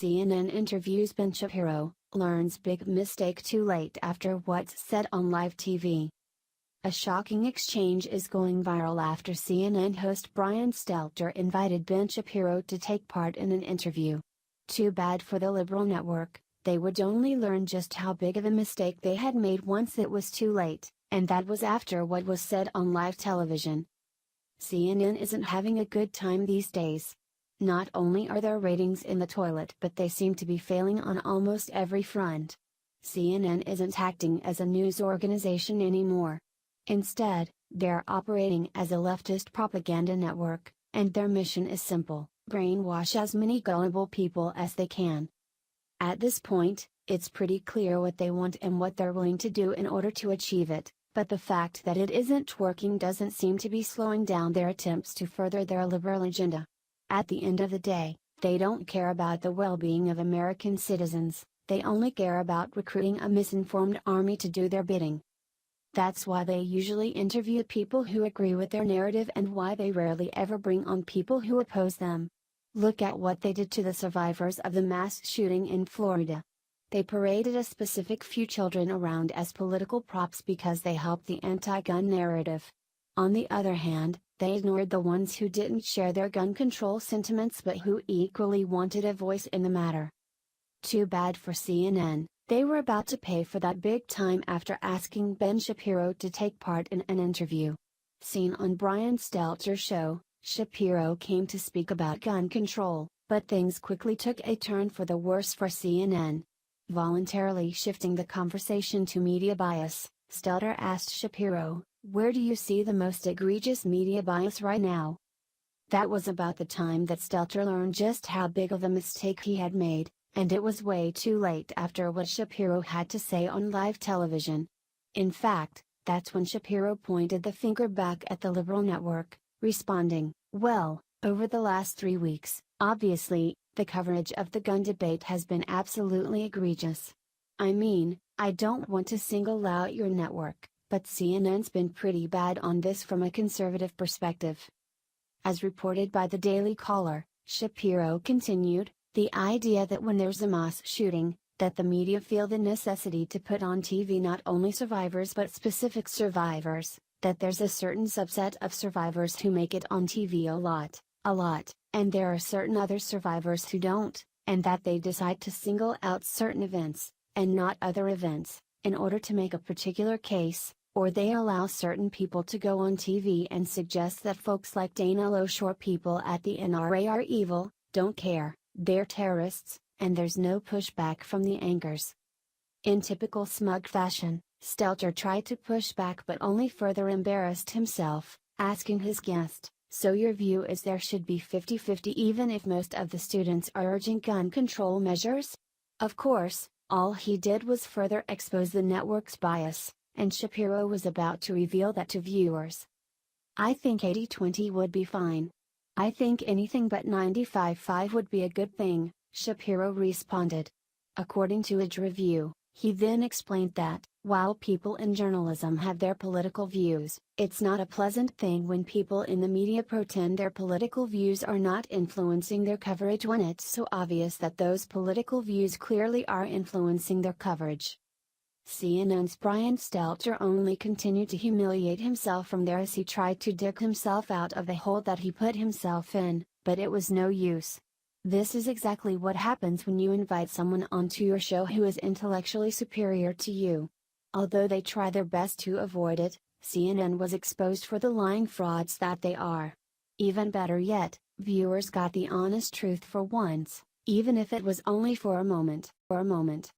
CNN interviews Ben Shapiro, learns big mistake too late after what's said on live TV. A shocking exchange is going viral after CNN host Brian Stelter invited Ben Shapiro to take part in an interview. Too bad for the liberal network, they would only learn just how big of a mistake they had made once it was too late, and that was after what was said on live television. CNN isn't having a good time these days. Not only are their ratings in the toilet, but they seem to be failing on almost every front. CNN isn't acting as a news organization anymore. Instead, they're operating as a leftist propaganda network, and their mission is simple: brainwash as many gullible people as they can. At this point, it's pretty clear what they want and what they're willing to do in order to achieve it, but the fact that it isn't working doesn't seem to be slowing down their attempts to further their liberal agenda. At the end of the day, they don't care about the well-being of American citizens, they only care about recruiting a misinformed army to do their bidding. That's why they usually interview people who agree with their narrative and why they rarely ever bring on people who oppose them. Look at what they did to the survivors of the mass shooting in Florida. They paraded a specific few children around as political props because they helped the anti-gun narrative. On the other hand, they ignored the ones who didn't share their gun control sentiments but who equally wanted a voice in the matter. Too bad for CNN, they were about to pay for that big time after asking Ben Shapiro to take part in an interview. Seen on Brian Stelter's show, Shapiro came to speak about gun control, but things quickly took a turn for the worse for CNN. Voluntarily shifting the conversation to media bias, Stelter asked Shapiro, "Where do you see the most egregious media bias right now?" That was about the time that Stelter learned just how big of a mistake he had made, and it was way too late after what Shapiro had to say on live television. In fact, that's when Shapiro pointed the finger back at the liberal network, responding, "Well, over the last 3 weeks, obviously, the coverage of the gun debate has been absolutely egregious. I mean, I don't want to single out your network, but CNN's been pretty bad on this from a conservative perspective." As reported by the Daily Caller, Shapiro continued, "The idea that when there's a mass shooting, that the media feel the necessity to put on TV not only survivors but specific survivors, that there's a certain subset of survivors who make it on TV a lot, and there are certain other survivors who don't, and that they decide to single out certain events, and not other events, in order to make a particular case, or they allow certain people to go on TV and suggest that folks like Dana Loesch or people at the NRA are evil, don't care, they're terrorists, and there's no pushback from the anchors." In typical smug fashion, Stelter tried to push back but only further embarrassed himself, asking his guest, "So your view is there should be 50-50 even if most of the students are urging gun control measures?" Of course, all he did was further expose the network's bias, and Shapiro was about to reveal that to viewers. "I think 80-20 would be fine. I think anything but 95-5 would be a good thing," Shapiro responded. According to Edge Review, he then explained that, while people in journalism have their political views, it's not a pleasant thing when people in the media pretend their political views are not influencing their coverage when it's so obvious that those political views clearly are influencing their coverage. CNN's Brian Stelter only continued to humiliate himself from there as he tried to dig himself out of the hole that he put himself in, but it was no use. This is exactly what happens when you invite someone onto your show who is intellectually superior to you. Although they try their best to avoid it, CNN was exposed for the lying frauds that they are. Even better yet, viewers got the honest truth for once, even if it was only for a moment.